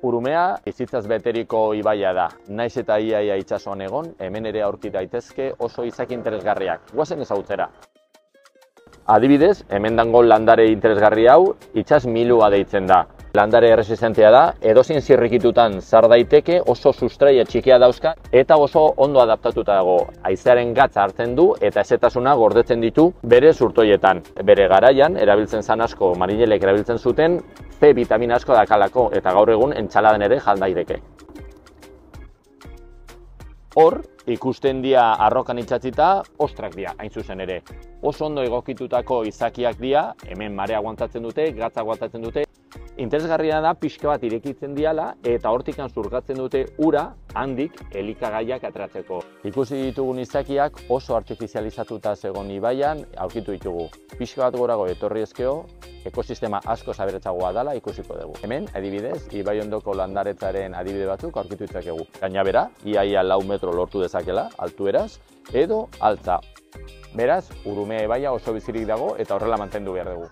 Urumea bizitzaz beteriko ibaia da. Naiz eta iaia itsasoan egon, hemen ere aurki daitezke oso izaki interesgarriak. Goazen ezagutzera. Adibidez, hemen dango landare interesgarri hau itsas milua deitzen da. Landare erresistentea da, edozein zirrikitutan zar daiteke, oso sustraia txikia dauzka eta oso ondo adaptatuta dago. Haizearen gatza hartzen du eta hezetasuna gordetzen ditu bere zurtoietan. Bere garaian erabiltzen zan asko, marinelek erabiltzen zuten, C vitamina asko dakalako eta gaur egun entzaladan ere jan daiteke. Hor, ikusten dira arrokan itsatzita, ostrak dira, hain zuzen ere. Oso ondo egokitutako izakiak dira, hemen marea aguantatzen dute, gatza aguantatzen dute. Interesgarria da pixka bat irekitzen diala eta hortikan zurgatzen dute ura handik elikagaiak atratzeko. Ikusi ditugun izakiak oso artifizializatuta zegoen ibaian aurkitu ditugu. Pixka bat gorago etorri ezkeo, ekosistema asko aberatsagoa dela ikusiko dugu. Hemen, adibidez, ibai ondoko landaretzaren adibide batzuk aurkitu ditzakegu. Gainabera, ia 4 metro lortu dezakela, altueraz, edo altza. Beraz, Urumea ibaia oso bizirik dago eta horrela mantendu behar dugu.